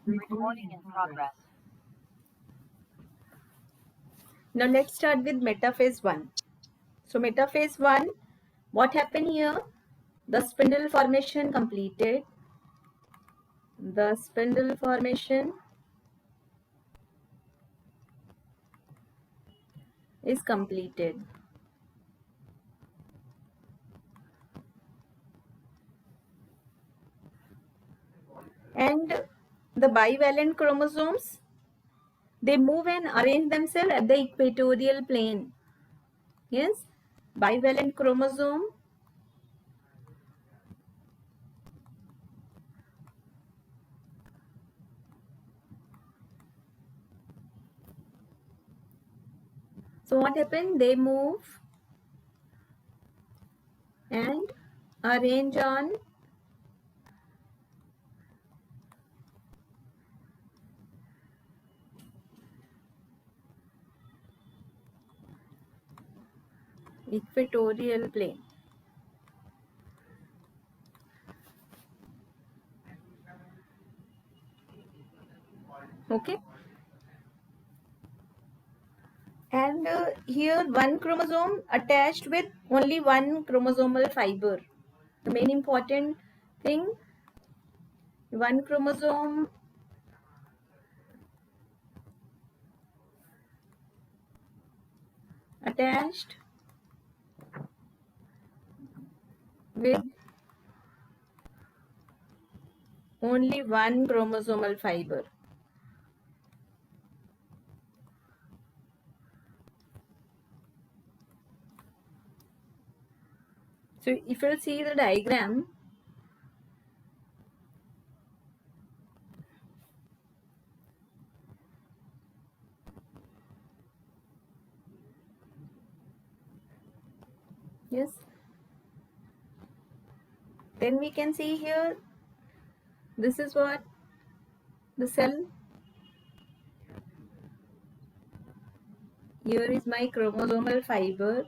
Recording in progress. Now let's start with metaphase 1. So metaphase 1, what happened here? The spindle formation completed. The spindle formation is completed. And the bivalent chromosomes, they move and arrange themselves at the equatorial plane. Yes, bivalent chromosome so what happened? They move and arrange on equatorial plane. Okay. And here one chromosome attached with only one chromosomal fiber. The main important thing, one chromosome attached with only one chromosomal fiber. So if you'll see the diagram, yes, then we can see here, this is what the cell, here is my chromosomal fiber,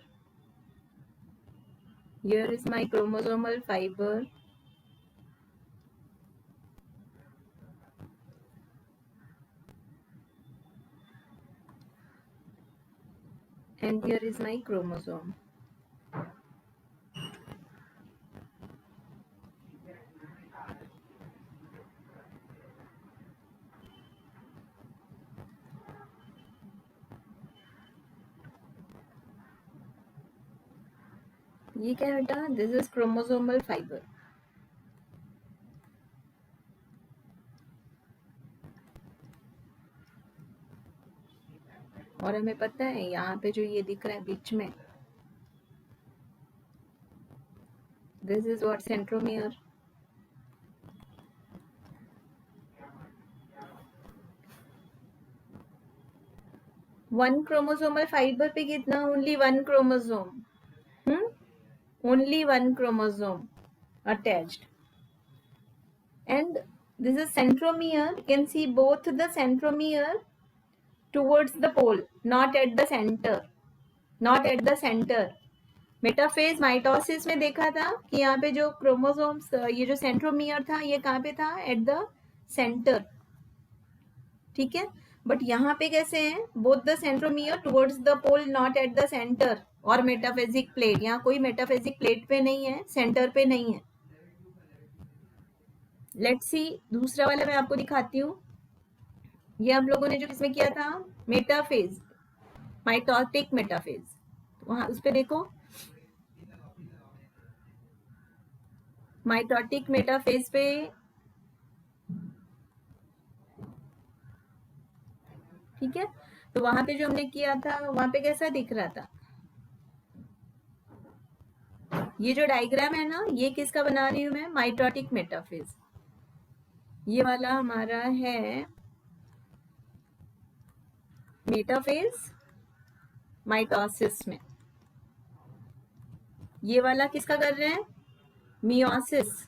here is my chromosomal fiber, and here is my chromosome. ये क्या बेटा? This is chromosomal fiber. और हमें पता है यहाँ पे जो ये दिख रहा है बीच में, this is what centromere. One chromosomal fiber पे कितना? Only one chromosome. Only one chromosome attached. And this is centromere. You can see both the centromere towards the pole, not at the center. Not at the center. Metaphase mitosis में देखा था कि यहाँ पे जो chromosomes, ये जो centromere था, ये कहाँ पे था? At the centre. ठीक है, बट यहाँ पे कैसे हैं? Both the centromere towards the pole, not at the centre. और मेटाफेजिक प्लेट, यहाँ कोई मेटाफेजिक प्लेट पे नहीं है, सेंटर पे नहीं है. लेट्स सी दूसरा वाला मैं आपको दिखाती हूँ. ये हम लोगों ने जो इसमें किया था मेटाफेज, माइटोटिक मेटाफेज, वहां उस पे देखो, माइटोटिक मेटाफेज पे ठीक है, तो वहां पे जो हमने किया था वहां पे कैसा दिख रहा था? ये जो डायग्राम है ना, ये किसका बना रही हूं मैं? Mitotic metaphase. ये वाला हमारा है मेटाफेज माइटोसिस में. ये वाला किसका कर रहे हैं? मियोसिस.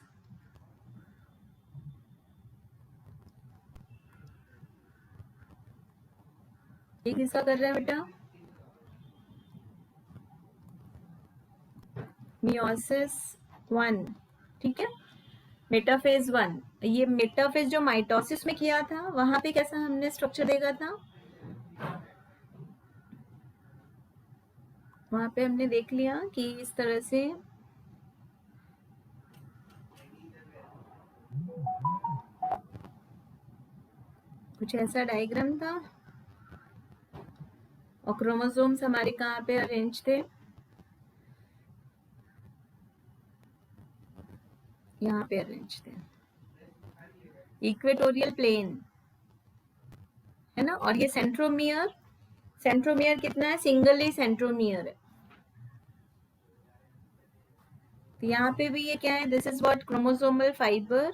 ये किसका कर रहे हैं बेटा? मियोसिस 1. ठीक है, मेटाफेज 1, ये मेटाफेज जो माइटोसिस में किया था वहां पे कैसा हमने स्ट्रक्चर देखा था, वहां पे हमने देख लिया कि इस तरह से कुछ ऐसा डायग्राम था और क्रोमोसोम्स हमारे कहाँ पे अरेंज थे, यहाँ पे अरेंज थे, इक्वेटोरियल प्लेन है ना। और ये सेंट्रोमियर, सेंट्रोमियर कितना है, सिंगल ही सेंट्रोमियर है। तो यहाँ पे भी ये क्या है, this is what chromosomal fibre,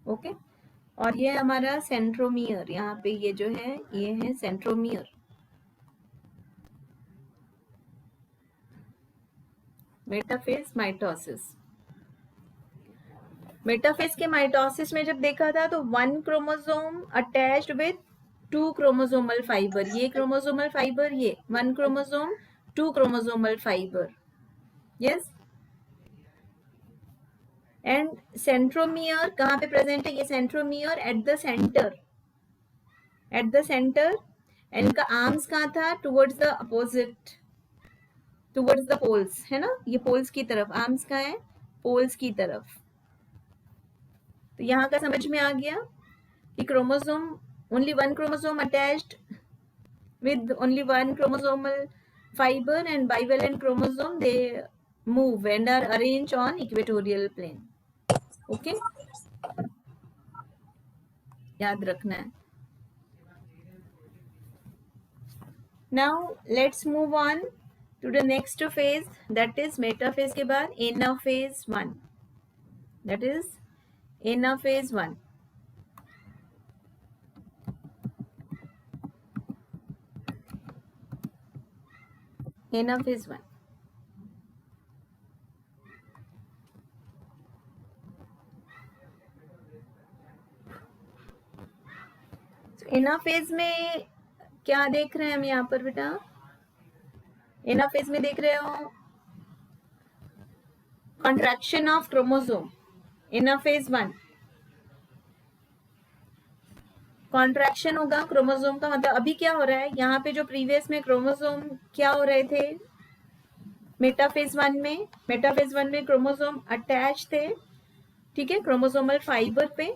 okay. और ये हमारा सेंट्रोमियर, यहाँ पे ये जो है ये है सेंट्रोमियर। मेटाफेज माइटोसिस, मेटाफेज के माइटोसिस में जब देखा था तो 1 chromosome attached with 2 chromosomal fibre, ये क्रोमोसोमल फाइबर, ये 1 chromosome 2 chromosomal fibre, yes. And centromere कहाँ पे प्रेजेंट है, ये centromere at the centre, at the centre. And इनका आर्म्स कहाँ था, towards the opposite, towards the poles, है ना, ये पोल्स की तरफ, आर्म्स कहाँ है, पोल्स की तरफ। तो यहाँ का समझ में आ गया कि chromosome, only 1 chromosome attached with only one chromosomal fiber and bivalent chromosome, they move and are arranged on equatorial plane, okay, याद रखना है। Now let's move on to the next phase, that is metaphase के बाद anaphase 1, that is anaphase 1। anaphase 1, anaphase में क्या देख रहे हैं हम यहाँ पर बेटा, एनाफेज में देख रहे हो contraction of chromosome, anaphase 1 contraction होगा क्रोमोसोम का, मतलब अभी क्या हो रहा है यहाँ पे, जो प्रीवियस में क्रोमोसोम क्या हो रहे थे मेटाफेज 1 में, मेटाफेज 1 में क्रोमोसोम अटैच थे, ठीक है, क्रोमोसोमल फाइबर पे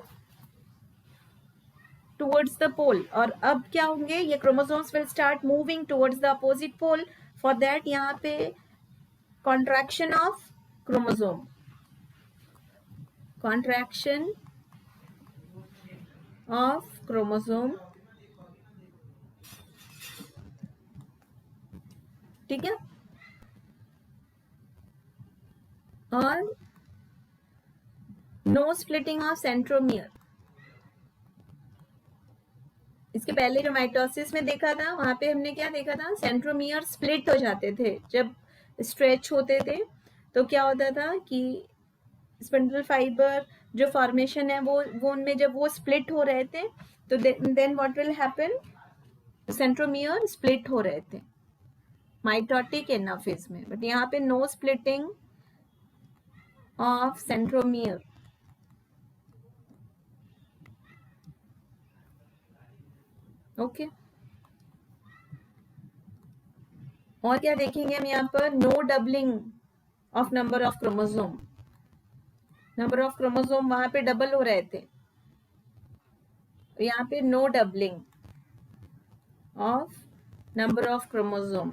टुवर्ड्स द पोल। और अब क्या होंगे, ये chromosomes will start moving towards the opposite pole, for that यहाँ पे contraction of chromosome, contraction of chromosome, ठीक है। और नो स्प्लिटिंग ऑफ सेंट्रोमियर, इसके पहले जो माइटोसिस में देखा था वहां पे हमने क्या देखा था, सेंट्रोमियर स्प्लिट हो जाते थे जब स्ट्रेच होते थे, तो क्या होता था कि स्पिंडल फाइबर जो फॉर्मेशन है वो उनमें जब वो स्प्लिट हो रहे थे तो then what will happen, centromere split हो रहे थे माइटोटिक एनाफेज में, बट यहाँ पे no splitting of centromere, okay. और क्या देखेंगे हम यहाँ पर, no doubling of number of chromosome, number of chromosome वहां पे डबल हो रहे थे, यहाँ पे no doubling of number of chromosome,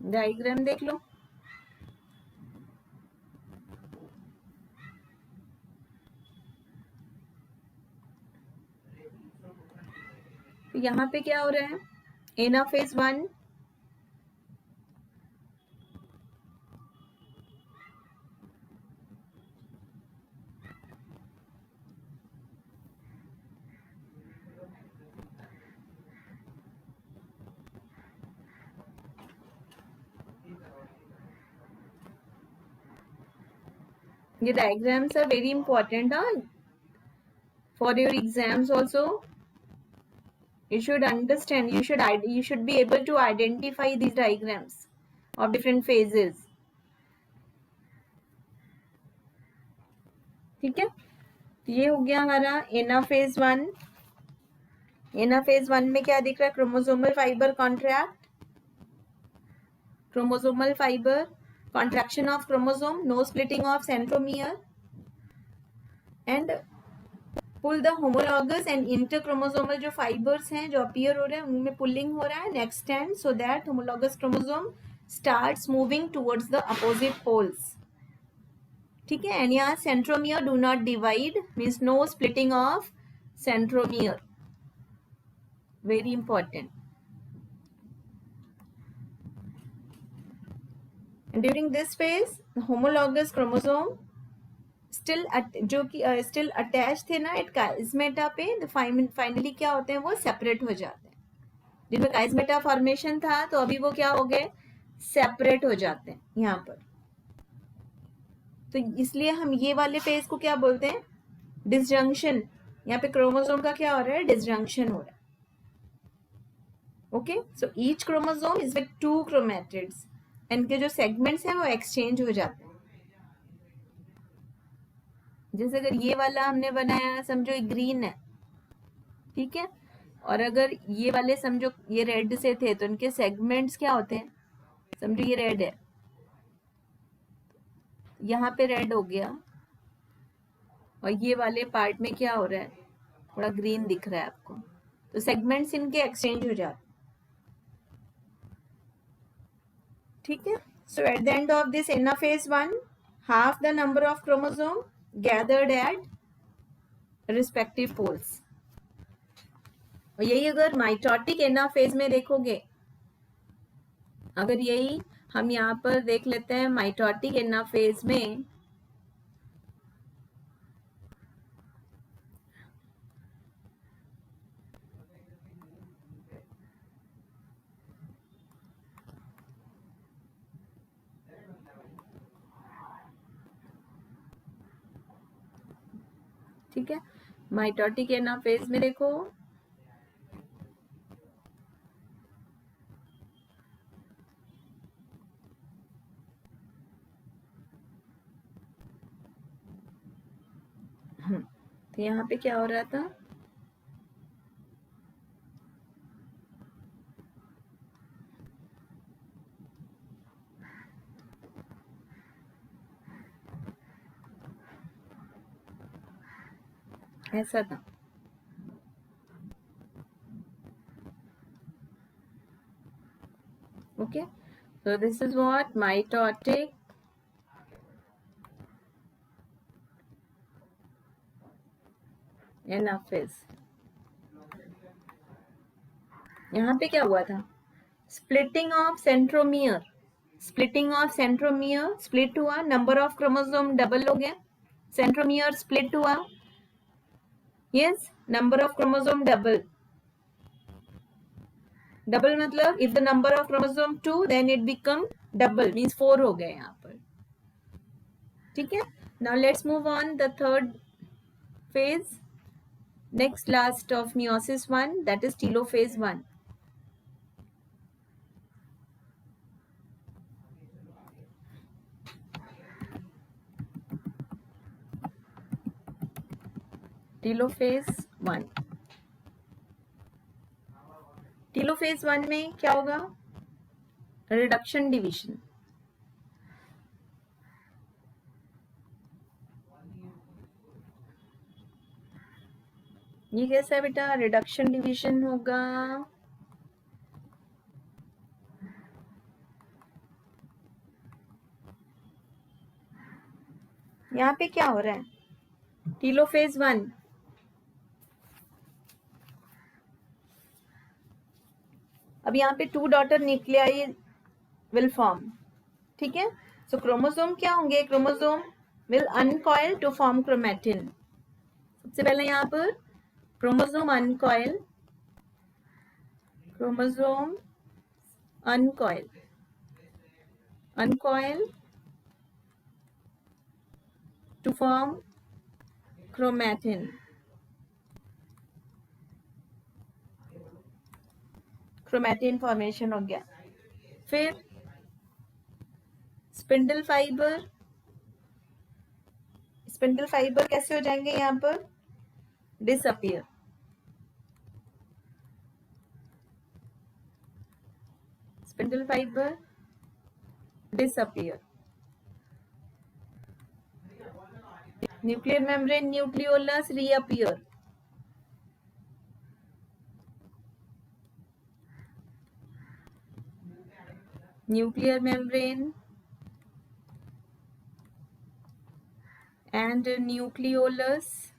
diagram देख लो, तो यहाँ पे क्या हो रहा है, एनाफेज 1 ये diagrams are very important for your exams also. You should understand, you should be able to identify these diagrams of different phases. ठीक है, ये हो गया हमारा एनाफेज 1. एनाफेज 1 में क्या दिख रहा है? Chromosomal fibre contract, chromosomal fibre, contraction of chromosome, no splitting of centromere, and pull the homologous and interchromosomal जो फाइबर्स हैं जो अपीयर हो रहे हैं उनमें पुलिंग हो रहा है next end, so that homologous chromosome starts moving towards the opposite poles. ठीक है, एंड यहाँ centromere do not divide, means no splitting of centromere, very important. During this phase homologous chromosome still जो कि still attach थे ना eight काइजमेटा पे, तो finally क्या होते हैं? वो सेपरेट हो जाते हैं. जिनमें काइजमेटा फॉर्मेशन था तो अभी वो क्या हो गए? सेपरेट हो जाते हैं यहाँ पर. तो इसलिए हम ये वाले फेज को क्या बोलते हैं? डिसजंक्शन. यहाँ पे क्रोमोसोम का क्या हो रहा है? डिसजंक्शन हो रहा है. Okay, so each chromosome is with 2 chromatids. इनके जो सेगमेंट्स हैं वो एक्सचेंज हो जाते हैं. जैसे अगर ये वाला हमने बनाया, समझो ग्रीन है, ठीक है, और अगर ये वाले समझो ये रेड से थे तो इनके सेगमेंट्स क्या होते हैं? समझो ये रेड है, यहाँ पे रेड हो गया, और ये वाले पार्ट में क्या हो रहा है? थोड़ा ग्रीन दिख रहा है आपको, तो सेगमेंट्स इनके एक्सचेंज हो जाते. ठीक है, so at the end of this anaphase 1, half the number of chromosome gathered at respective poles. और यही अगर माइटोटिक एनाफेज में देखोगे, अगर यही हम यहाँ पर देख लेते हैं माइटोटिक एनाफेज में, ठीक है, माइटोटिक एनाफेज में देखो, तो यहाँ पे क्या हो रहा था? ऐसा था. Okay, so this is what mitotic anaphase. यहाँ पे क्या हुआ था? Splitting of centromere, splitting of centromere, split हुआ, नंबर ऑफ क्रोमोसोम डबल हो गया, सेंट्रोमियर स्प्लिट हुआ, yes, number of chromosome double. Double मतलब if the number of chromosome 2 then it become double, means 4 हो गए यहाँ पर. ठीक है, now let's move on the third phase, next last of meiosis 1, that is telophase 1. telophase 1. telophase 1 में क्या होगा? Reduction division. ये कैसा है बेटा? रिडक्शन डिवीजन होगा. यहाँ पे क्या हो रहा है? टीलोफेज 1, अब यहाँ पे 2 डॉटर न्यूक्लियाई विल फॉर्म. ठीक है, सो क्रोमोसोम क्या होंगे? Chromosome will uncoil to form chromatin. सबसे पहले यहाँ पर chromosome uncoil, chromosome uncoil, uncoil, to form chromatin. Chromatin formation हो गया. फिर स्पिंडल फाइबर कैसे हो जाएंगे यहाँ पर? Disappear. Spindle fibre disappear. Nuclear membrane nucleolus reappear. Nuclear membrane and nucleolus,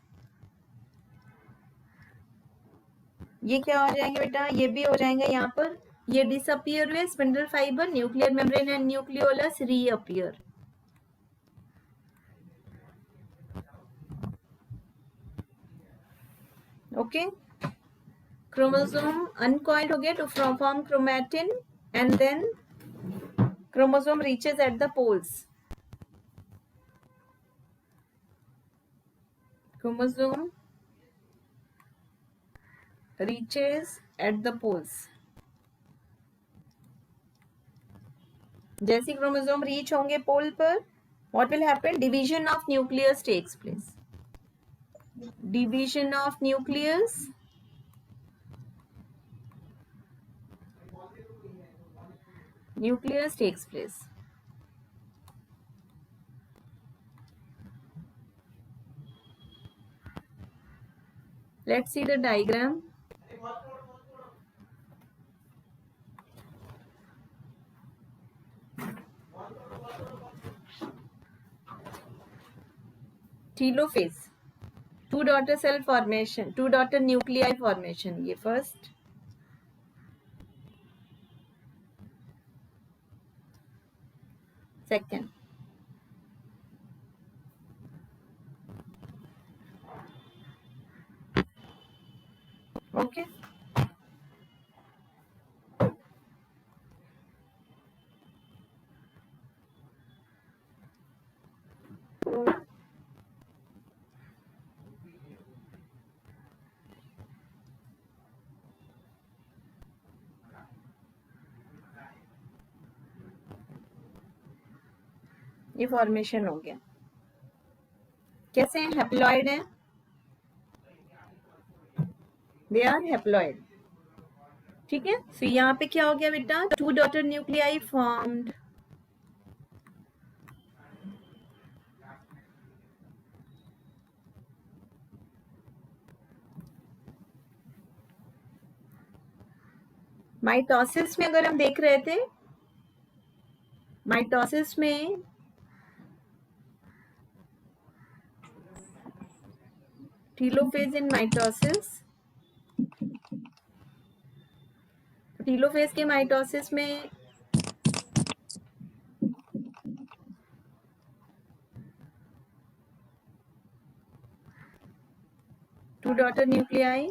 ये क्या हो जाएंगे बेटा? ये भी हो जाएंगे यहाँ पर. ये डिसअपियर हुए spindle fibre, nuclear membrane and nucleolus reappear. Okay. Chromosome uncoiled हो गया to form chromatin and then chromosome reaches at the poles. Chromosome reaches at the poles. जैसे क्रोमोसोम रीच होंगे पोल पर, what will happen? Division of nucleus takes place. Division of nucleus takes place. Let's see the diagram. Telophase, two daughter cell formation, two daughter nuclei formation. ये first. Second. Okay. ये formation हो गया. कैसे हैं? Haploid हैं. They are haploid. ठीक है. So यहाँ पे क्या हो गया बेटा? Two daughter nuclei formed. Mitosis में अगर हम देख रहे थे, माइटोसिस में टीलोफेज इन माइटोसिस, टीलोफेज के माइटोसिस में टू डॉटर न्यूक्लियाई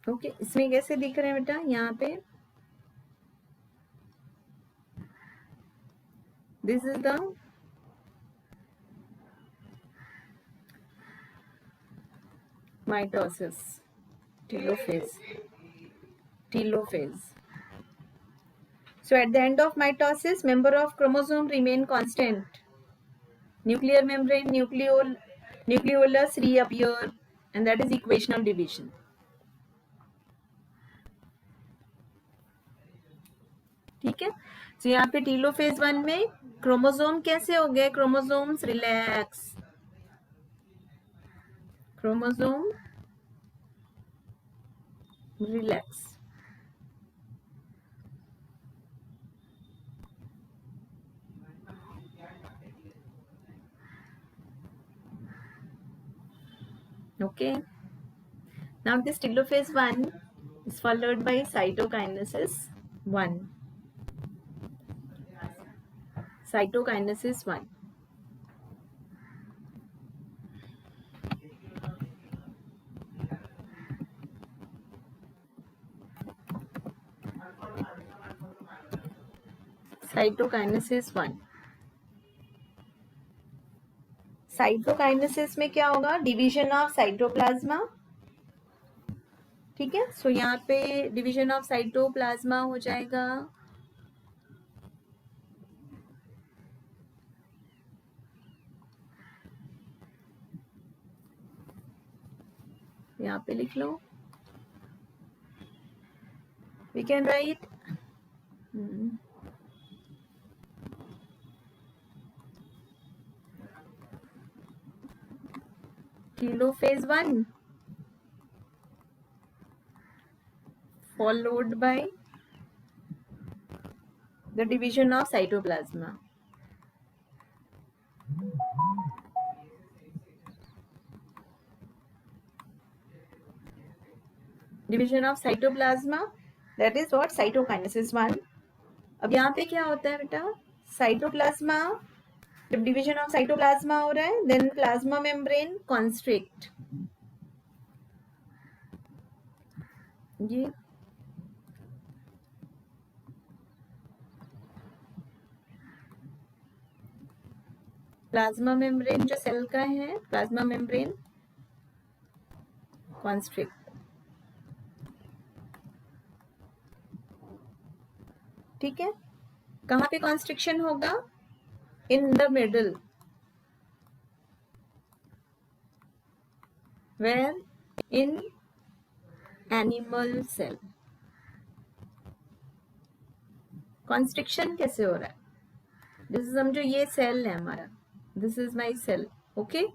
ओके. इसमें कैसे दिख रहे हैं बेटा? यहाँ पे this is the mitosis, telophase. So at the end of mitosis, member of chromosome remain constant. Nuclear membrane, nucleolus reappear, and that is equational division. ठीक है. तो यहाँ पे टीलोफेज 1 में क्रोमोसोम कैसे हो गए? Chromosomes relax. Chromosome relax. Okay. Now this telophase 1 is followed by cytokinesis 1. Cytokinesis 1. Cytokinesis 1। Cytokinesis में क्या होगा? Division of cytoplasm. ठीक है, सो यहाँ पे डिवीजन ऑफ साइटोप्लाज्मा हो जाएगा यहाँ पे लिख लो, we can write telophase 1 followed by the division of cytoplasma. Division of cytoplasma, that is what? Cytokinesis 1. अब यहाँ पे क्या होता है बेटा? साइटोप्लाज्मा, जब डिवीजन ऑफ साइटोप्लाज्मा हो रहा है, देन प्लाज्मा मेम्ब्रेन कॉन्स्ट्रिक्ट। ये प्लाज्मा मेम्ब्रेन जो सेल का है, प्लाज्मा मेम्ब्रेन कॉन्स्ट्रिक्ट। ठीक है, कहाँ पे कॉन्स्ट्रिक्शन होगा? In the middle, where? In animal cell. Constriction कैसे हो रहा है? जैसे समझो ये सेल है हमारा, this is my cell, okay.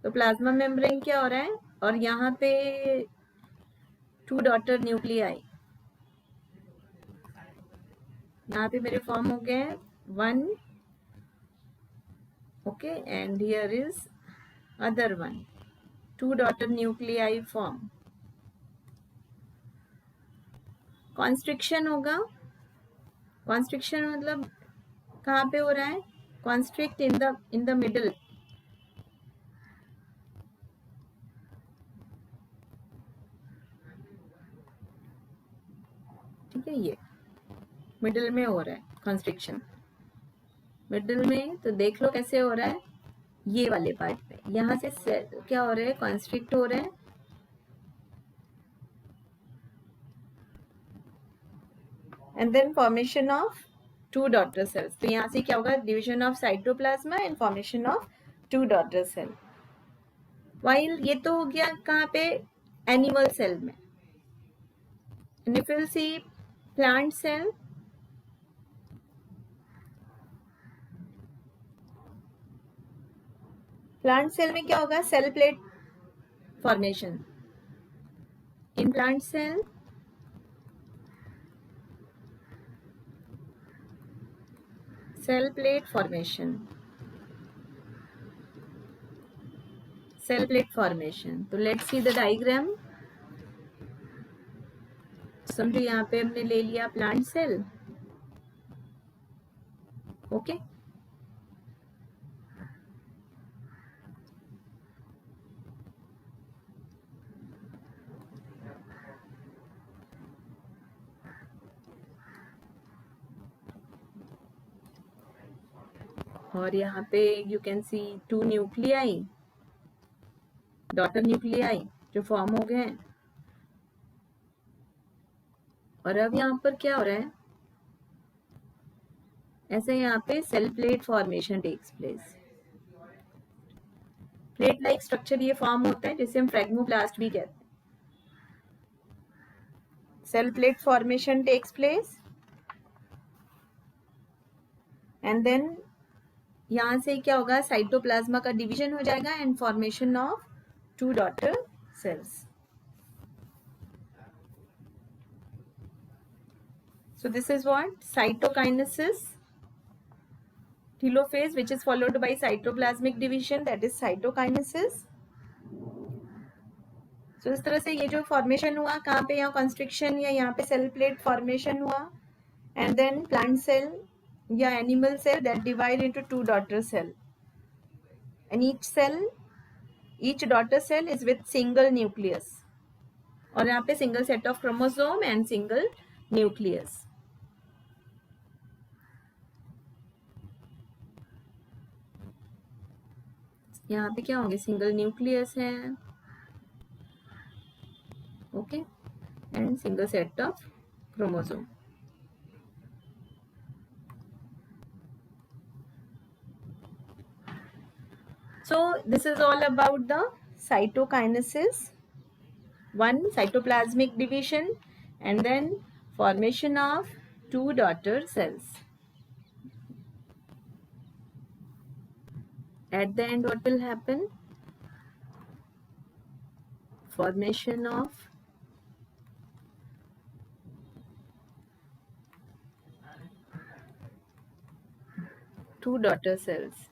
तो प्लाज्मा मेम्ब्रेन क्या हो रहा है, और यहाँ पे 2 डॉटर न्यूक्लियाई, यहाँ पे मेरे फॉर्म हो गए 1, okay, and here is other 1, 2 daughter nuclei form. Constriction होगा। कॉन्स्ट्रिक्शन मतलब कहाँ पे हो रहा है? Constrict in the middle. ठीक है, ये मिडल में हो रहा है कॉन्स्ट्रिक्शन। मिडल में तो देख लो कैसे हो रहा है, ये वाले पार्ट पे, यहाँ से क्या हो रहा है? कॉन्स्ट्रिक्ट हो रहा है, and then formation of 2 daughter cells. तो यहाँ से क्या होगा? Division of cytoplasma and formation of 2 daughter cell. While ये तो हो गया कहाँ पे? एनिमल सेल में। And if you see plant cell, plant cell में क्या होगा? Cell plate formation. In plant cell cell plate formation, cell plate formation। तो let's see the diagram। समझो यहाँ पे हमने ले लिया प्लांट सेल, ओके। और यहाँ पे you can see 2 nuclei, daughter nuclei जो फॉर्म हो गए हैं। और अब यहाँ पर क्या हो रहा है? ऐसे यहाँ पे cell plate formation takes place. Plate like structure ये फॉर्म होता है, जिसे हम फ्रेगमोप्लास्ट भी कहते हैं। Cell plate formation takes place, and then यहाँ से क्या होगा? साइटोप्लाज्मा का डिवीजन हो जाएगा and formation of 2 daughter cells. So this is what? Cytokinesis, telophase, which is followed by cytoplasmic division, that is cytokinesis. So इस तरह से ये जो फॉर्मेशन हुआ कहाँ पे? यहाँ कॉन्स्ट्रिक्शन या यहाँ पे सेल प्लेट फॉर्मेशन हुआ, एंड देन प्लांट सेल या animal cell that divide into 2 daughter cell, and each daughter cell is with single nucleus, और यहाँ पे single set of chromosome and single nucleus. यहाँ पे क्या होंगे, सिंगल न्यूक्लियस है, okay, and single set of chromosome. So this is all about the cytokinesis, one cytoplasmic division, and then formation of two daughter cells. At the end, what will happen? Formation of two daughter cells.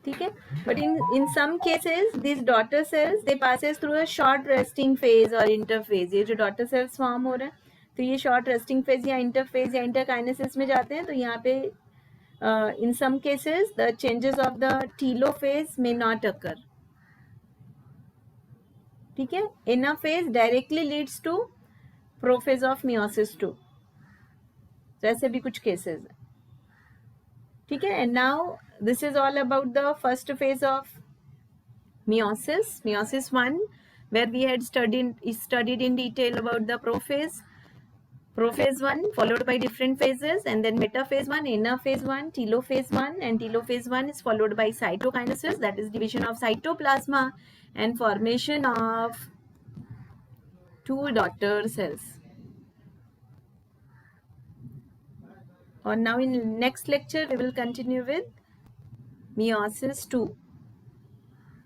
ठीक है, but in some cases these daughter cells they passes through a short resting phase or interphase. ये जो daughter cells form हो रहे हैं, तो ये short resting phase या interphase या interkinesis में जाते हैं. तो यहाँ पे in some cases the changes of the telophase may not occur. ठीक है, anaphase directly leads to prophase of meiosis 2. तो ऐसे भी कुछ cases हैं. ठीक है, and now this is all about the first phase of meiosis, meiosis 1, where we had studied in detail about the prophase, prophase 1 followed by different phases, and then metaphase 1, anaphase 1, telophase 1, and telophase 1 is followed by cytokinesis, that is division of cytoplasma and formation of two daughter cells. And now in next lecture we will continue with meiosis 2.